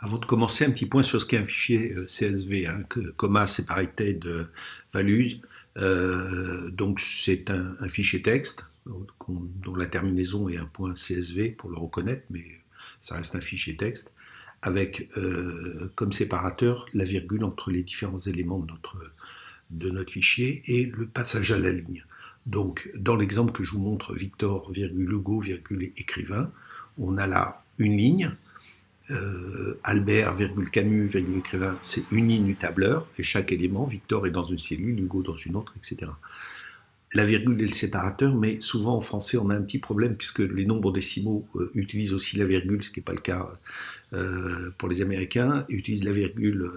Avant de commencer, un petit point sur ce qu'est un fichier CSV, hein, comma separated values. Donc c'est un fichier texte dont la terminaison est un point CSV pour le reconnaître, mais ça reste un fichier texte, avec comme séparateur la virgule entre les différents éléments de notre fichier et le passage à la ligne. Donc dans l'exemple que je vous montre, Victor, Hugo, écrivain, on a là une ligne. Albert, Camus, écrivain, c'est une ligne du tableur, et chaque élément, Victor est dans une cellule, Hugo dans une autre, etc. La virgule est le séparateur, mais souvent en français, on a un petit problème, puisque les nombres décimaux utilisent aussi la virgule, ce qui n'est pas le cas pour les Américains, utilisent la virgule.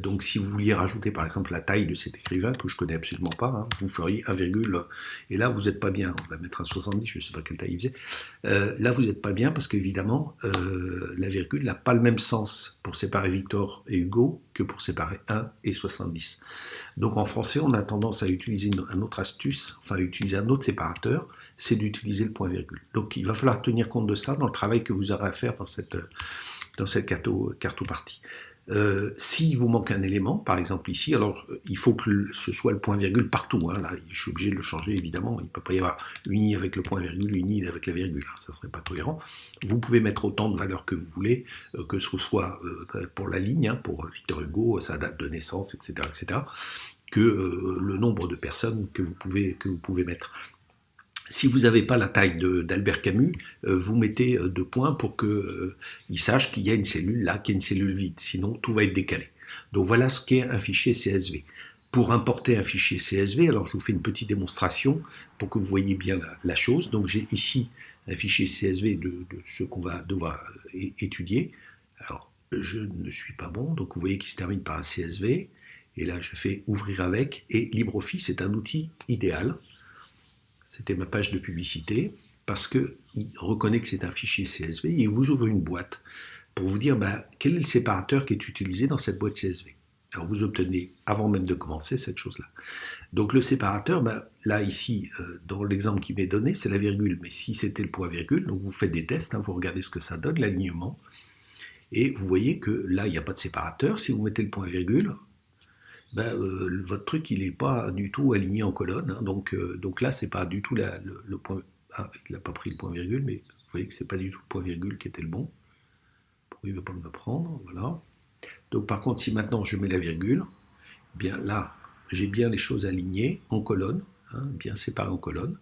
Donc si vous vouliez rajouter par exemple la taille de cet écrivain, que je connais absolument pas, hein, vous feriez 1, et là vous n'êtes pas bien, on va mettre un 70, je ne sais pas quelle taille il faisait, là vous n'êtes pas bien parce qu'évidemment la virgule n'a pas le même sens pour séparer Victor et Hugo que pour séparer 1 et 70. Donc en français on a tendance à utiliser une autre astuce, enfin à utiliser un autre séparateur, c'est d'utiliser le point virgule. Donc il va falloir tenir compte de ça dans le travail que vous aurez à faire dans cette cartopartie. S'il vous manque un élément, par exemple ici, alors il faut que ce soit le point-virgule partout. Hein, là, je suis obligé de le changer, évidemment. Il ne peut pas y avoir une i avec le point-virgule, une i avec la virgule. Hein, ça ne serait pas cohérent. Vous pouvez mettre autant de valeurs que vous voulez, que ce soit pour la ligne, hein, pour Victor Hugo, sa date de naissance, etc., que le nombre de personnes que vous pouvez mettre. Si vous n'avez pas la taille d'Albert Camus, vous mettez 2 points pour qu'il sache qu'il y a une cellule là, qu'il y a une cellule vide. Sinon, tout va être décalé. Donc voilà ce qu'est un fichier CSV. Pour importer un fichier CSV, alors je vous fais une petite démonstration pour que vous voyez bien la chose. Donc j'ai ici un fichier CSV de ce qu'on va devoir étudier. Alors je ne suis pas bon, donc vous voyez qu'il se termine par un CSV. Et là je fais ouvrir avec. Et LibreOffice est un outil idéal. C'était ma page de publicité, parce qu'il reconnaît que c'est un fichier CSV et il vous ouvre une boîte pour vous dire quel est le séparateur qui est utilisé dans cette boîte CSV. Alors vous obtenez, avant même de commencer, cette chose-là. Donc le séparateur, là ici, dans l'exemple qui m'est donné, c'est la virgule, mais si c'était le point-virgule, donc vous faites des tests, hein, vous regardez ce que ça donne, l'alignement, et vous voyez que là, il n'y a pas de séparateur. Si vous mettez le point-virgule, votre truc il n'est pas du tout aligné en colonne, hein, donc là c'est pas du tout le point. Ah, il n'a pas pris le point virgule, mais vous voyez que c'est pas du tout le point virgule qui était le bon. Pourquoi il ne veut pas me le prendre? Voilà. Donc par contre, si maintenant je mets la virgule, bien là j'ai bien les choses alignées en colonne, hein, bien séparées en colonne.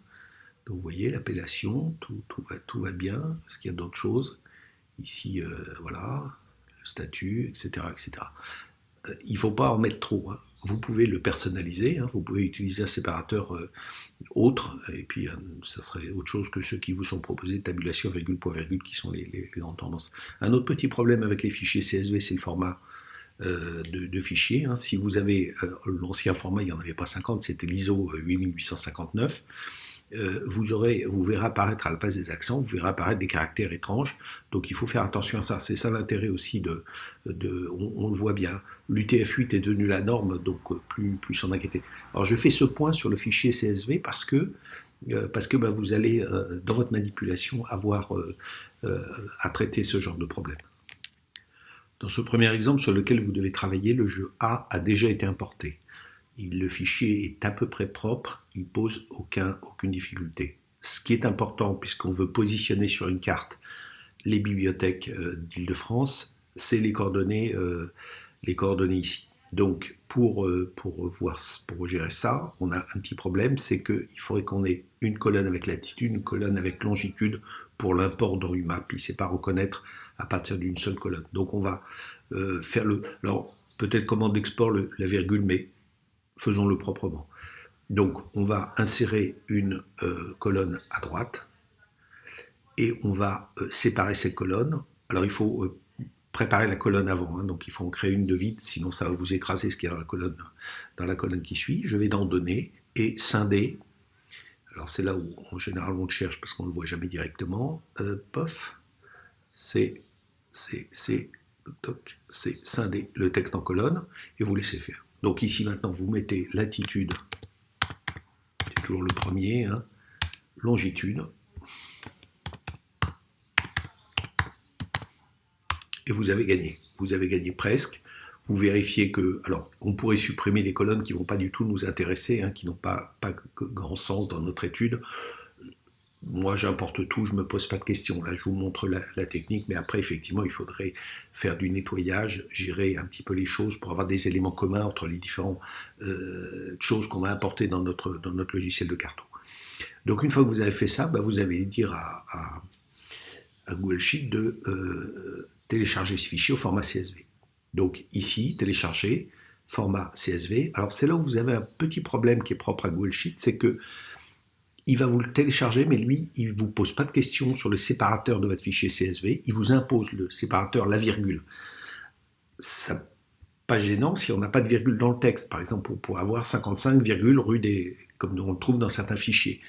Donc vous voyez l'appellation, tout va bien. Est-ce qu'il y a d'autres choses? Ici, voilà, le statut, etc., etc. Il ne faut pas en mettre trop. Hein. Vous pouvez le personnaliser, hein. Vous pouvez utiliser un séparateur autre, et puis ça serait autre chose que ceux qui vous sont proposés, tabulation, virgule, point, virgule, qui sont les grandes tendances. Un autre petit problème avec les fichiers CSV, c'est le format de fichiers. Hein. Si vous avez l'ancien format, il n'y en avait pas 50, c'était l'ISO 8859. Vous verrez apparaître à la place des accents, vous verrez apparaître des caractères étranges, donc il faut faire attention à ça. C'est ça l'intérêt aussi on le voit bien, l'UTF-8 est devenu la norme, donc plus s'en inquiéter. Alors je fais ce point sur le fichier CSV parce que vous allez, dans votre manipulation, avoir à traiter ce genre de problème. Dans ce premier exemple sur lequel vous devez travailler, le jeu A déjà été importé. Le fichier est à peu près propre, il ne pose aucune difficulté. Ce qui est important, puisqu'on veut positionner sur une carte les bibliothèques d'Île-de-France, c'est les coordonnées ici. Donc, pour gérer ça, on a un petit problème, c'est qu'il faudrait qu'on ait une colonne avec latitude, une colonne avec longitude pour l'import dans UMAP. Il ne sait pas reconnaître à partir d'une seule colonne. Donc, on va faire alors, peut-être commande d'export la virgule, mais faisons-le proprement. Donc, on va insérer une colonne à droite et on va séparer ces colonnes. Alors, il faut préparer la colonne avant, hein, donc il faut en créer une de vide, sinon ça va vous écraser ce qu'il y a dans la colonne qui suit. Je vais dans Données et scinder. Alors, c'est là où en général on le cherche parce qu'on ne le voit jamais directement. POF, c'est scinder le texte en colonne et vous laissez faire. Donc ici maintenant vous mettez latitude, c'est toujours le premier, hein, longitude, et vous avez gagné. vous avez gagné presque. Vous vérifiez que, alors on pourrait supprimer des colonnes qui ne vont pas du tout nous intéresser, qui n'ont pas grand sens dans notre étude. Moi j'importe tout, je ne me pose pas de questions. Là je vous montre la technique, mais après effectivement il faudrait faire du nettoyage, gérer un petit peu les choses pour avoir des éléments communs entre les différentes choses qu'on va importer dans notre logiciel de carto. Donc une fois que vous avez fait ça, vous allez dire à Google Sheet de télécharger ce fichier au format CSV. Donc ici, télécharger, format CSV. Alors c'est là où vous avez un petit problème qui est propre à Google Sheet, c'est que il va vous le télécharger, mais lui, il ne vous pose pas de questions sur le séparateur de votre fichier CSV, il vous impose le séparateur, la virgule. Ça pas gênant si on n'a pas de virgule dans le texte. Par exemple, on pourrait avoir 55, rue des, comme on le trouve dans certains fichiers.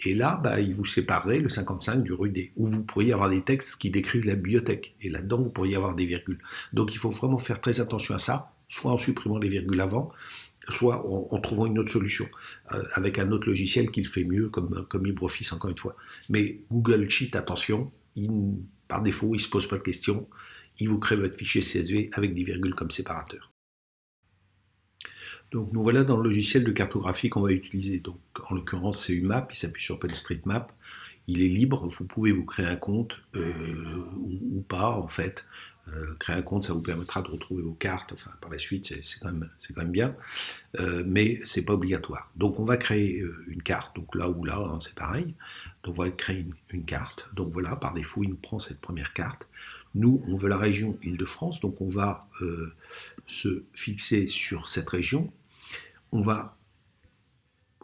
Et là, il vous séparerait le 55 du rue des. Ou vous pourriez avoir des textes qui décrivent la bibliothèque. Et là-dedans, vous pourriez avoir des virgules. Donc, il faut vraiment faire très attention à ça, soit en supprimant les virgules avant, soit en trouvant une autre solution, avec un autre logiciel qui le fait mieux, comme LibreOffice, encore une fois. Mais Google Sheet, attention, par défaut, il ne se pose pas de questions. Il vous crée votre fichier CSV avec des virgules comme séparateur. Donc nous voilà dans le logiciel de cartographie qu'on va utiliser. Donc en l'occurrence c'est UMAP, il s'appuie sur OpenStreetMap. Il est libre, vous pouvez vous créer un compte ou pas en fait. Créer un compte, ça vous permettra de retrouver vos cartes. Enfin par la suite c'est quand même bien, mais c'est pas obligatoire. Donc on va créer une carte. Donc là ou là c'est pareil. Donc on va créer une carte. Donc voilà, par défaut il nous prend cette première carte. Nous, on veut la région Île-de-France, donc on va se fixer sur cette région. On va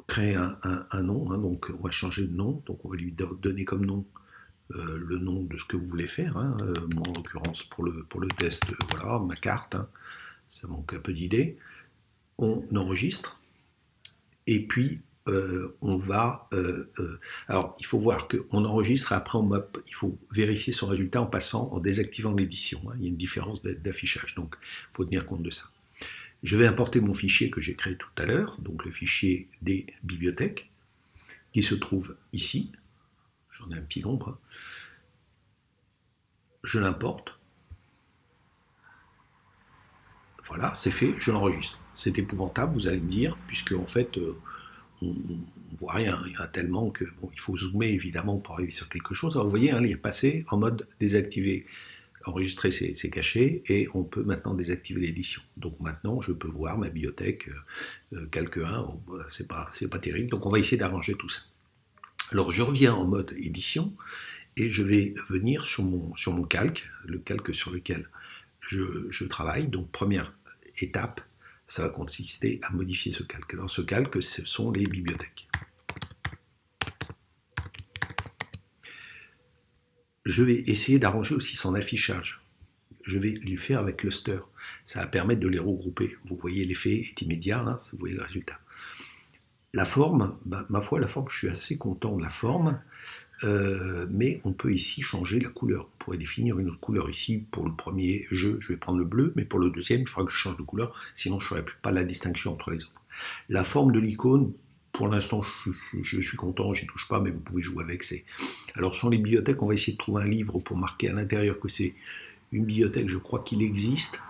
créer un nom, donc on va changer de nom, donc on va lui donner comme nom le nom de ce que vous voulez faire. Moi, en l'occurrence, pour le test, voilà, ma carte, ça manque un peu d'idées. On enregistre, et puis on va... alors, il faut voir qu'on enregistre, et après il faut vérifier son résultat en désactivant l'édition. Il y a une différence d'affichage, donc il faut tenir compte de ça. Je vais importer mon fichier que j'ai créé tout à l'heure, donc le fichier des bibliothèques, qui se trouve ici. J'en ai un petit nombre. Je l'importe. Voilà, c'est fait, je l'enregistre. C'est épouvantable, vous allez me dire, puisque en fait... on ne voit rien, il y en a tellement que il faut zoomer évidemment pour arriver sur quelque chose. Alors vous voyez, il est passé en mode désactiver, enregistrer c'est caché, et on peut maintenant désactiver l'édition. Donc maintenant je peux voir ma bibliothèque, calque 1, c'est pas terrible, donc on va essayer d'arranger tout ça. Alors je reviens en mode édition, et je vais venir sur mon calque, le calque sur lequel je travaille. Donc première étape, ça va consister à modifier ce calque. Alors ce calque, ce sont les bibliothèques. Je vais essayer d'arranger aussi son affichage. Je vais lui faire avec cluster. Ça va permettre de les regrouper. Vous voyez, l'effet est immédiat, vous voyez le résultat. La forme, ma foi, la forme, je suis assez content de la forme. Mais on peut ici changer la couleur. On pourrait définir une autre couleur ici. Pour le premier jeu, je vais prendre le bleu, mais pour le deuxième, il faudra que je change de couleur, sinon je ne ferai pas la distinction entre les autres. La forme de l'icône, pour l'instant, je suis content, j'y touche pas, mais vous pouvez jouer avec. Alors sur les bibliothèques, on va essayer de trouver un livre pour marquer à l'intérieur que c'est une bibliothèque. Je crois qu'il existe.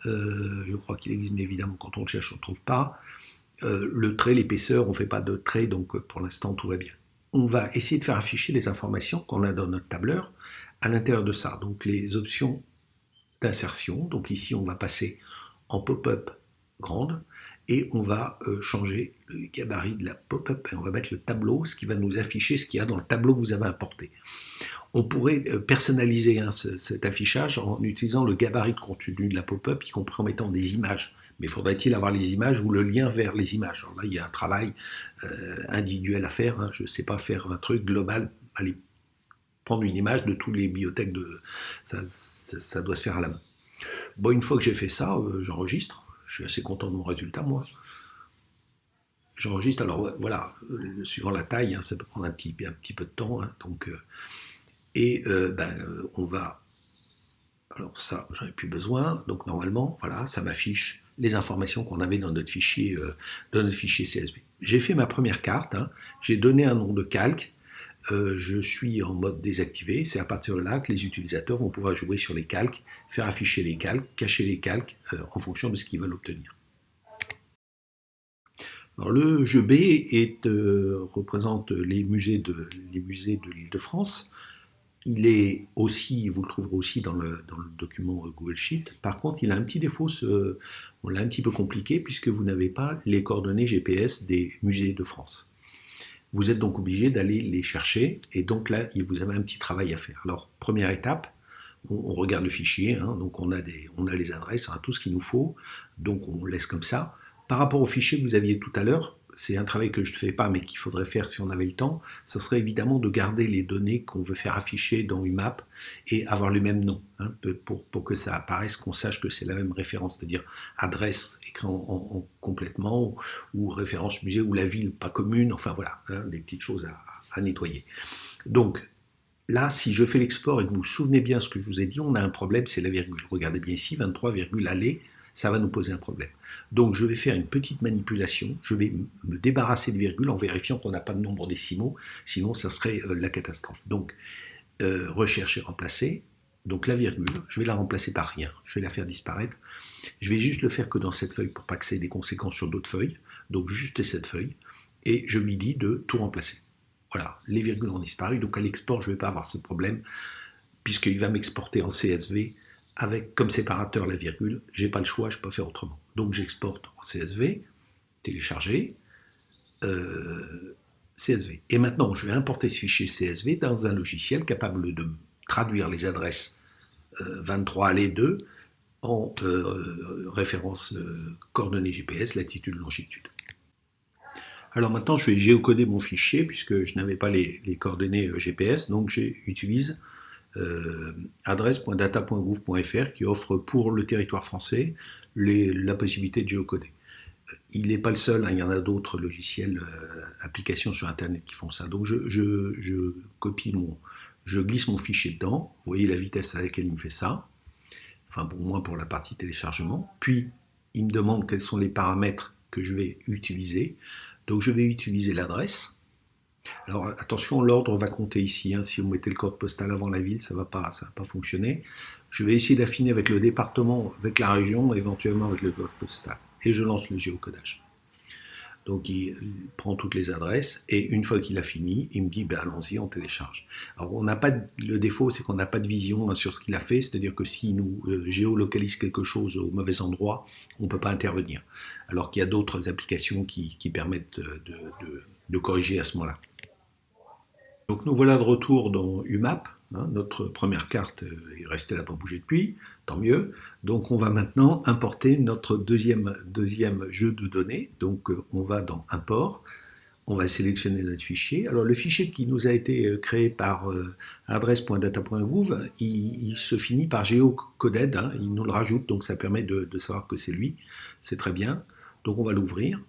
Mais évidemment, quand on le cherche, on ne trouve pas. Le trait, l'épaisseur, on ne fait pas de trait, donc pour l'instant, tout va bien. On va essayer de faire afficher les informations qu'on a dans notre tableur à l'intérieur de ça. Donc les options d'insertion, donc ici on va passer en pop-up grande et on va changer le gabarit de la pop-up et on va mettre le tableau, ce qui va nous afficher ce qu'il y a dans le tableau que vous avez importé. On pourrait personnaliser cet affichage en utilisant le gabarit de contenu de la pop-up, y compris en mettant des images. Mais faudrait-il avoir les images ou le lien vers les images? Alors là, il y a un travail individuel à faire. Je ne sais pas faire un truc global, aller prendre une image de toutes les bibliothèques. Ça doit se faire à la main. Bon, une fois que j'ai fait ça, j'enregistre. Je suis assez content de mon résultat, moi. J'enregistre. Alors voilà, suivant la taille, ça peut prendre un petit peu de temps. Donc, on va... Alors ça, j'en ai plus besoin. Donc normalement, voilà, ça m'affiche les informations qu'on avait dans notre fichier CSV. J'ai fait ma première carte, j'ai donné un nom de calque, je suis en mode désactivé. C'est à partir de là que les utilisateurs vont pouvoir jouer sur les calques, faire afficher les calques, cacher les calques en fonction de ce qu'ils veulent obtenir. Alors, le jeu B représente les musées de l'Île-de-France. Il est aussi, vous le trouverez aussi dans le document Google Sheet. Par contre, il a un petit défaut, on l'a un petit peu compliqué puisque vous n'avez pas les coordonnées GPS des musées de France. Vous êtes donc obligé d'aller les chercher et donc là, vous avez un petit travail à faire. Alors, première étape, on regarde le fichier, hein, donc on a les adresses, on a tout ce qu'il nous faut, donc on laisse comme ça. Par rapport au fichier que vous aviez tout à l'heure, c'est un travail que je ne fais pas mais qu'il faudrait faire si on avait le temps, ce serait évidemment de garder les données qu'on veut faire afficher dans UMAP et avoir le même nom, hein, pour que ça apparaisse, qu'on sache que c'est la même référence, c'est-à-dire adresse écrit en complètement, ou référence musée, ou la ville pas commune, enfin voilà, hein, des petites choses à nettoyer. Donc, là, si je fais l'export et que vous vous souvenez bien ce que je vous ai dit, on a un problème, c'est la virgule. Regardez bien ici, 23, aller, ça va nous poser un problème. Donc je vais faire une petite manipulation, je vais me débarrasser de virgule en vérifiant qu'on n'a pas de nombre décimaux, sinon ça serait la catastrophe. Donc recherche et remplacer, donc la virgule, je vais la remplacer par rien, je vais la faire disparaître. Je vais juste le faire que dans cette feuille pour pas que ça ait des conséquences sur d'autres feuilles, donc juste cette feuille, et je lui dis de tout remplacer. Voilà, les virgules ont disparu, donc à l'export, je ne vais pas avoir ce problème, puisqu'il va m'exporter en CSV avec comme séparateur la virgule. Je n'ai pas le choix, je ne peux pas faire autrement. Donc j'exporte en CSV, télécharger, CSV. Et maintenant, je vais importer ce fichier CSV dans un logiciel capable de traduire les adresses 23 allées 2 en référence coordonnées GPS, latitude, longitude. Alors maintenant, je vais géocoder mon fichier puisque je n'avais pas les coordonnées GPS, donc j'utilise adresse.data.gouv.fr qui offre pour le territoire français la possibilité de géocoder. Il n'est pas le seul, hein, il y en a d'autres logiciels, applications sur Internet qui font ça. Donc je glisse mon fichier dedans. Vous voyez la vitesse à laquelle il me fait ça. Enfin, pour moi, pour la partie téléchargement. Puis, il me demande quels sont les paramètres que je vais utiliser. Donc, je vais utiliser l'adresse. Alors, attention, l'ordre va compter ici. Hein. Si vous mettez le code postal avant la ville, ça ne va pas fonctionner. Je vais essayer d'affiner avec le département, avec la région, éventuellement avec le code postal. Et je lance le géocodage. Donc il prend toutes les adresses et une fois qu'il a fini, il me dit ben, allons-y, on télécharge. Alors on n'a pas le défaut, c'est qu'on n'a pas de vision sur ce qu'il a fait, c'est-à-dire que s'il nous géolocalise quelque chose au mauvais endroit, on ne peut pas intervenir. Alors qu'il y a d'autres applications qui permettent de corriger à ce moment-là. Donc nous voilà de retour dans UMAP. Hein, notre première carte est restée là, pas bougé depuis, tant mieux. Donc on va maintenant importer notre deuxième jeu de données. Donc on va dans Import, on va sélectionner notre fichier. Alors le fichier qui nous a été créé par adresse.data.gouv, il se finit par geocoded, hein, il nous le rajoute, donc ça permet de savoir que c'est lui, c'est très bien. Donc on va l'ouvrir.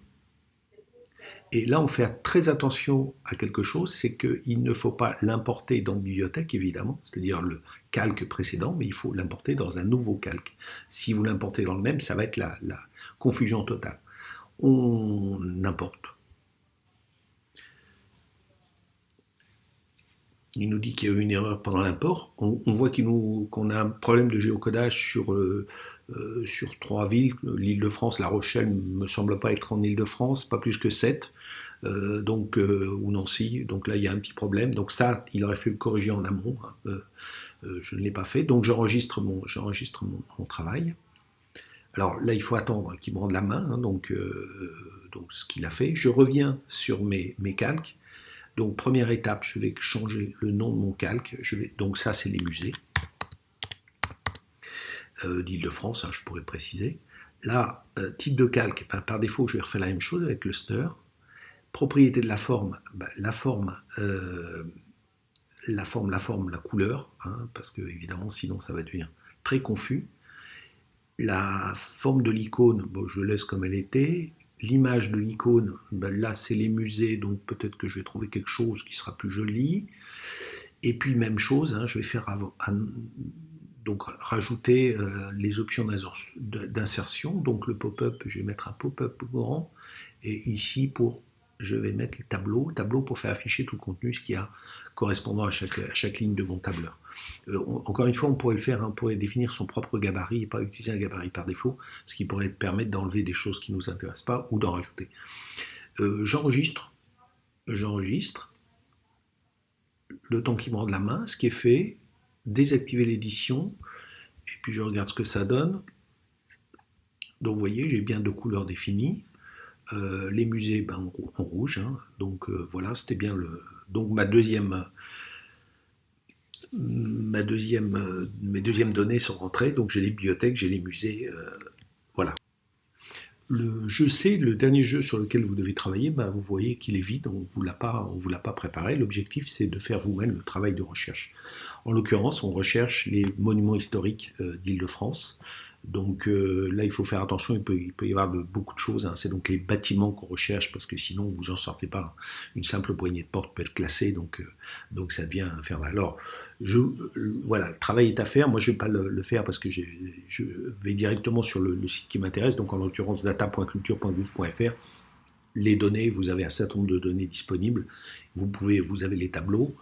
Et là, on fait très attention à quelque chose, c'est qu'il ne faut pas l'importer dans bibliothèque, évidemment, c'est-à-dire le calque précédent, mais il faut l'importer dans un nouveau calque. Si vous l'importez dans le même, ça va être la confusion totale. On importe. Il nous dit qu'il y a eu une erreur pendant l'import. On voit qu'on a un problème de géocodage sur 3 villes. L'Île-de-France, La Rochelle ne me semble pas être en Île-de-France, pas plus que 7. Ou Nancy, donc là il y a un petit problème. Donc ça, il aurait fallu le corriger en amont. Je ne l'ai pas fait. Donc j'enregistre mon travail. Alors là, il faut attendre qu'il me rende la main, hein, donc ce qu'il a fait. Je reviens sur mes calques. Donc première étape, je vais changer le nom de mon calque. Donc ça, c'est les musées d'Île-de-France, hein, je pourrais préciser. Là, type de calque, ben, par défaut, je vais refaire la même chose avec cluster. Propriété de la forme, ben, la couleur, hein, parce que évidemment, sinon ça va devenir très confus. La forme de l'icône, bon, je laisse comme elle était. L'image de l'icône, ben là c'est les musées, donc peut-être que je vais trouver quelque chose qui sera plus joli. Et puis même chose, hein, je vais faire donc rajouter les options d'insertion. Donc le pop-up, je vais mettre un pop-up grand. Et ici pour je vais mettre les tableaux pour faire afficher tout le contenu, ce qui a correspondant à chaque ligne de mon tableur. Encore une fois, on pourrait le faire, on pourrait définir son propre gabarit et pas utiliser un gabarit par défaut, ce qui pourrait permettre d'enlever des choses qui ne nous intéressent pas ou d'en rajouter. J'enregistre le temps qui me rend de la main, ce qui est fait, désactiver l'édition, et puis je regarde ce que ça donne. Donc vous voyez, j'ai bien deux couleurs définies. Les musées en rouge, hein. Donc voilà, c'était bien le. Donc mes deuxièmes données sont rentrées, donc j'ai les bibliothèques, j'ai les musées, voilà. Le jeu C, le dernier jeu sur lequel vous devez travailler, vous voyez qu'il est vide, on ne vous l'a pas préparé. L'objectif, c'est de faire vous-même le travail de recherche. En l'occurrence, on recherche les monuments historiques d'Île-de-France. Donc là, il faut faire attention, il peut y avoir beaucoup de choses, hein. C'est donc les bâtiments qu'on recherche, parce que sinon, vous n'en sortez pas. Une simple poignée de porte peut être classée, donc ça devient infernal. Alors, voilà, le travail est à faire. Moi, je ne vais pas le faire parce que je vais directement sur le site qui m'intéresse, donc en l'occurrence data.culture.gouv.fr. Les données, vous avez un certain nombre de données disponibles, vous avez les tableaux,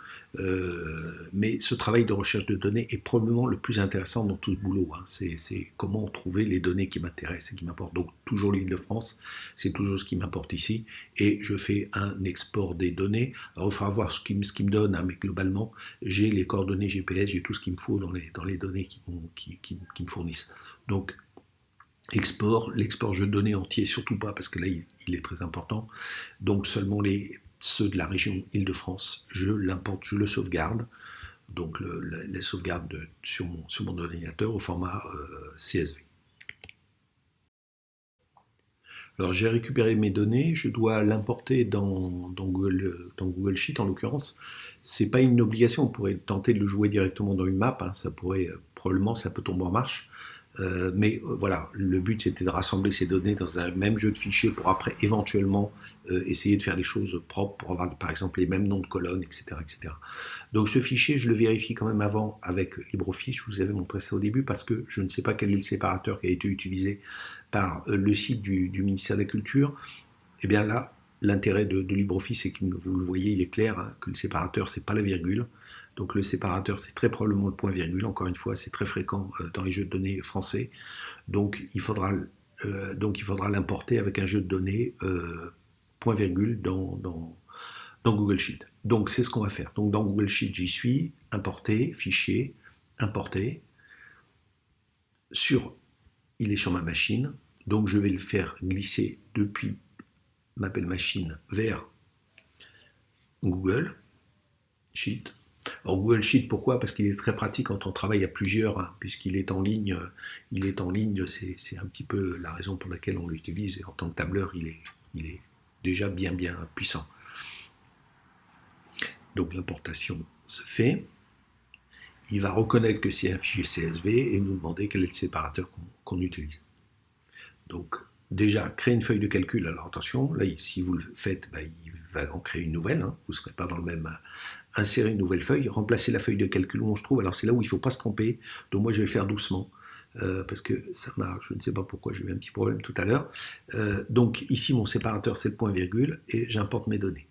mais ce travail de recherche de données est probablement le plus intéressant dans tout ce boulot, hein. C'est comment trouver les données qui m'intéressent et qui m'importent. Donc toujours l'Île-de-France, c'est toujours ce qui m'importe ici, et je fais un export des données. Alors il faudra voir ce qui me donne, hein, mais globalement, j'ai les coordonnées GPS, j'ai tout ce qu'il me faut dans les données qui me fournissent. Donc l'export jeu de données entier, surtout pas, parce que là, il est très important. Donc seulement ceux de la région Île-de-France, je l'importe, je le sauvegarde. Donc la sauvegarde sur mon ordinateur au format CSV. Alors j'ai récupéré mes données, je dois l'importer dans Google Sheet en l'occurrence. C'est pas une obligation, on pourrait tenter de le jouer directement dans une map, hein, ça pourrait, probablement ça peut tomber en marche. Mais voilà, le but c'était de rassembler ces données dans un même jeu de fichiers pour après éventuellement essayer de faire des choses propres pour avoir par exemple les mêmes noms de colonnes, etc., etc. Donc ce fichier, je le vérifie quand même avant avec LibreOffice, je vous avais montré ça au début parce que je ne sais pas quel est le séparateur qui a été utilisé par le site du ministère de la Culture. Et bien là, l'intérêt de LibreOffice, c'est que vous le voyez, il est clair, hein, que le séparateur, c'est pas la virgule. Donc le séparateur, c'est très probablement le point-virgule. Encore une fois, c'est très fréquent dans les jeux de données français. Donc il faudra l'importer avec un jeu de données point-virgule dans Google Sheet. Donc c'est ce qu'on va faire. Donc dans Google Sheet, j'y suis, importer, fichier, importer. Il est sur ma machine. Donc je vais le faire glisser depuis ma belle machine vers Google Sheet. Alors Google Sheet, pourquoi? Parce qu'il est très pratique quand on travaille à plusieurs, hein, puisqu'il est en ligne. C'est un petit peu la raison pour laquelle on l'utilise. En tant que tableur, il est déjà bien puissant. Donc l'importation se fait. Il va reconnaître que c'est un fichier CSV et nous demander quel est le séparateur qu'on utilise. Donc déjà, créer une feuille de calcul. Alors attention, là, si vous le faites, il va en créer une nouvelle, hein, vous ne serez pas dans le même. Insérer une nouvelle feuille, remplacer la feuille de calcul où on se trouve. Alors c'est là où il ne faut pas se tromper. Donc moi je vais le faire doucement parce que ça marche. Je ne sais pas pourquoi, j'ai eu un petit problème tout à l'heure. Donc ici mon séparateur c'est le point virgule et j'importe mes données.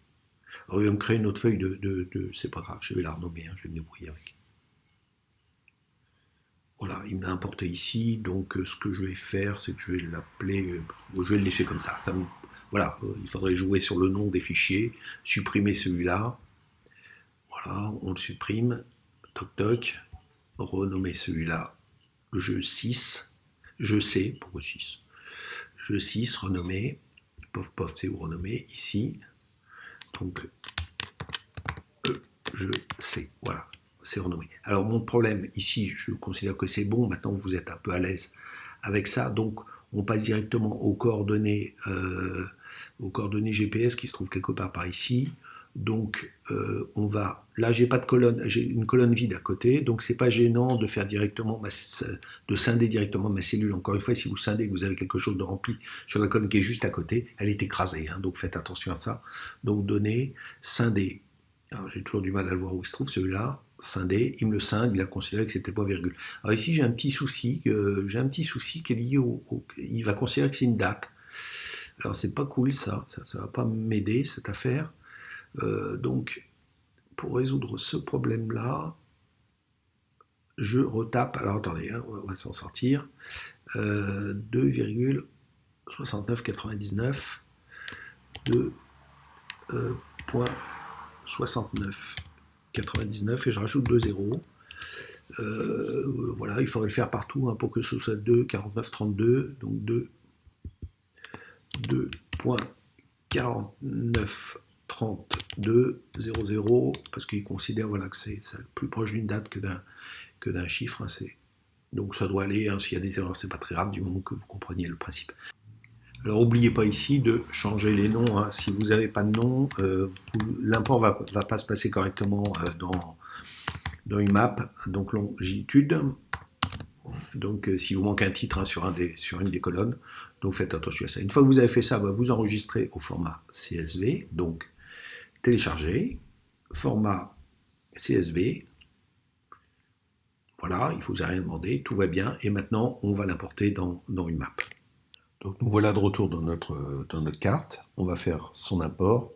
Alors il va me créer une autre feuille c'est pas grave, je vais la renommer, hein, je vais me débrouiller avec. Voilà, il me l'a importé ici. Donc ce que je vais faire, c'est que je vais l'appeler. Je vais le laisser comme ça. Voilà, il faudrait jouer sur le nom des fichiers, supprimer celui-là. Voilà, on le supprime, toc toc, renommer celui-là jeu 6, je sais, pourquoi 6 jeu 6, renommé, pof pof, c'est où renommer, ici, donc je sais, voilà, c'est renommé. Alors mon problème ici, je considère que c'est bon, maintenant vous êtes un peu à l'aise avec ça, donc on passe directement aux coordonnées GPS qui se trouvent quelque part par ici. Donc là j'ai pas de colonne, j'ai une colonne vide à côté, donc c'est pas gênant de faire directement, de scinder directement ma cellule. Encore une fois, si vous scindez, que vous avez quelque chose de rempli sur la colonne qui est juste à côté, elle est écrasée, hein, donc faites attention à ça. Donc données, scinder. Alors j'ai toujours du mal à le voir où il se trouve celui-là. Scindé, il me le scinde, il a considéré que c'était pas virgule. Alors ici j'ai un petit souci qui est lié il va considérer que c'est une date. Alors c'est pas cool ça va pas m'aider cette affaire. Donc pour résoudre ce problème-là, je retape, alors attendez, hein, on va s'en sortir, 2,6999, 2,6999 et je rajoute 2 zéros. Voilà, il faudrait le faire partout hein, pour que ce soit 2,4932, donc 2,493200, parce qu'il considère voilà, que c'est plus proche d'une date que d'un chiffre. Hein, donc ça doit aller, hein, s'il y a des erreurs, c'est pas très grave du moment que vous compreniez le principe. Alors n'oubliez pas ici de changer les noms. Hein. Si vous n'avez pas de nom, l'import va pas se passer correctement dans UMAP, donc longitude. Donc si vous manquez un titre hein, sur une des colonnes, donc faites attention à ça. Une fois que vous avez fait ça, vous enregistrez au format CSV, donc télécharger, format CSV. Voilà, il ne vous a rien demandé, tout va bien, et maintenant on va l'importer dans UMAP. Donc nous voilà de retour dans notre carte, on va faire son import.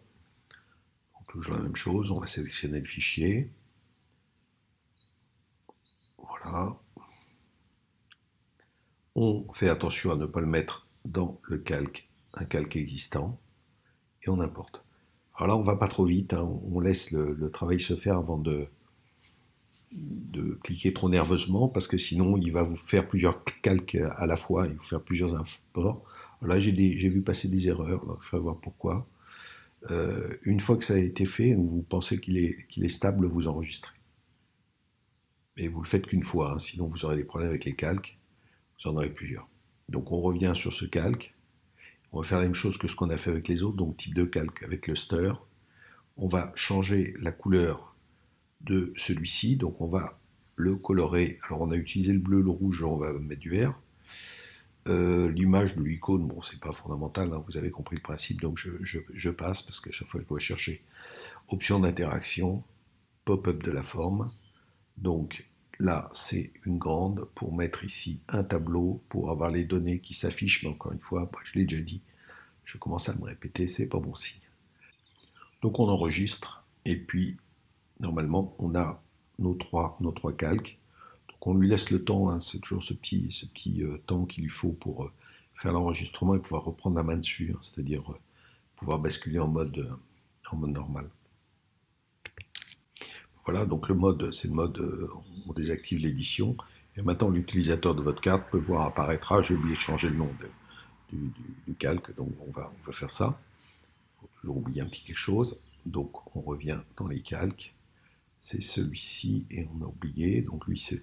Donc, toujours la même chose, on va sélectionner le fichier. Voilà. On fait attention à ne pas le mettre dans un calque existant, et on importe. Alors là, on ne va pas trop vite, hein, on laisse le travail se faire avant de cliquer trop nerveusement, parce que sinon, il va vous faire plusieurs calques à la fois, il va vous faire plusieurs imports. Alors là, j'ai vu passer des erreurs, il faudra voir pourquoi. Une fois que ça a été fait, vous pensez qu'il est stable, vous enregistrez. Mais vous le faites qu'une fois, hein, sinon vous aurez des problèmes avec les calques. Vous en aurez plusieurs. Donc on revient sur ce calque. On va faire la même chose que ce qu'on a fait avec les autres, donc type de calque avec cluster. On va changer la couleur de celui-ci, donc on va le colorer. Alors on a utilisé le bleu, le rouge, on va mettre du vert. L'image de l'icône, bon c'est pas fondamental, hein, vous avez compris le principe, donc je passe parce qu'à chaque fois je dois chercher option d'interaction, pop-up de la forme. Donc là, c'est une grande pour mettre ici un tableau, pour avoir les données qui s'affichent, mais encore une fois, je l'ai déjà dit, je commence à me répéter, c'est pas bon signe. Donc on enregistre, et puis normalement on a nos trois calques. Donc on lui laisse le temps, hein, c'est toujours ce petit temps qu'il lui faut pour faire l'enregistrement et pouvoir reprendre la main dessus, hein, c'est-à-dire pouvoir basculer en mode normal. Voilà, donc le mode, c'est le mode, on désactive l'édition. Et maintenant, l'utilisateur de votre carte peut voir apparaître, j'ai oublié de changer le nom du calque, donc on va faire ça. Il faut toujours oublier un petit quelque chose. Donc on revient dans les calques. C'est celui-ci, et on a oublié, donc lui c'est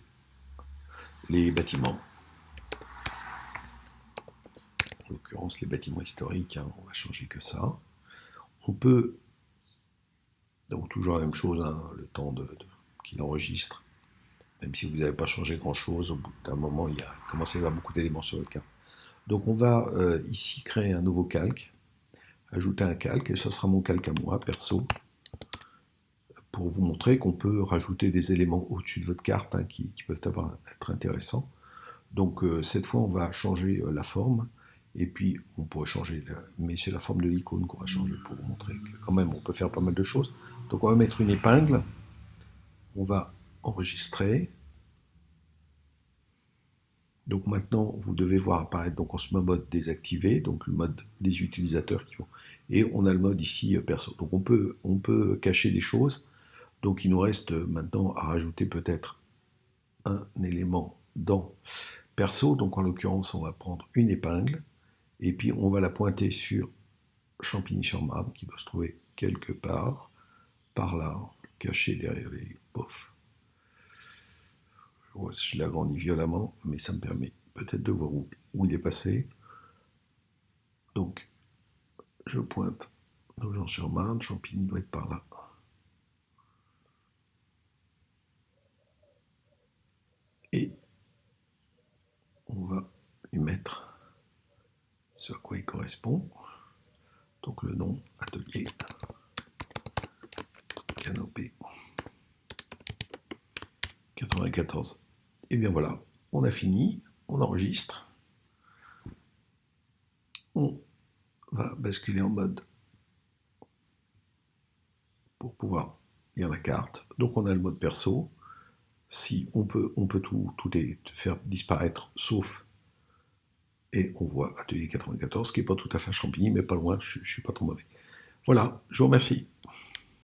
les bâtiments. En l'occurrence, les bâtiments historiques, hein, on va changer que ça. On peut, donc toujours la même chose, hein, le temps qu'il enregistre. Même si vous n'avez pas changé grand chose, au bout d'un moment, il commence à y avoir beaucoup d'éléments sur votre carte. Donc on va ici créer un nouveau calque, ajouter un calque, et ce sera mon calque à moi, perso, pour vous montrer qu'on peut rajouter des éléments au-dessus de votre carte hein, qui peuvent être intéressants. Donc cette fois, on va changer la forme, et puis on pourrait changer, mais c'est la forme de l'icône qu'on va changer pour vous montrer que quand même on peut faire pas mal de choses. Donc on va mettre une épingle, on va enregistrer. Donc maintenant, vous devez voir apparaître, donc on se met en mode désactivé, donc le mode des utilisateurs qui vont. Et on a le mode ici perso. Donc on peut cacher des choses. Donc il nous reste maintenant à rajouter peut-être un élément dans perso. Donc en l'occurrence, on va prendre une épingle et puis on va la pointer sur Champigny-sur-Marne qui doit se trouver quelque part par là, caché derrière les pofs. Je l'agrandis violemment, mais ça me permet peut-être de voir où il est passé. Donc, je pointe Nogent-sur-Marne, Champigny doit être par là. Et on va lui mettre ce à quoi il correspond. Donc le nom, atelier, canopée, 94. Et bien voilà, on a fini, on enregistre. On va basculer en mode pour pouvoir lire la carte. Donc on a le mode perso. Si on peut tout faire disparaître, sauf, et on voit Atelier 94, qui n'est pas tout à fait un champigny, mais pas loin, je ne suis pas trop mauvais. Voilà, je vous remercie.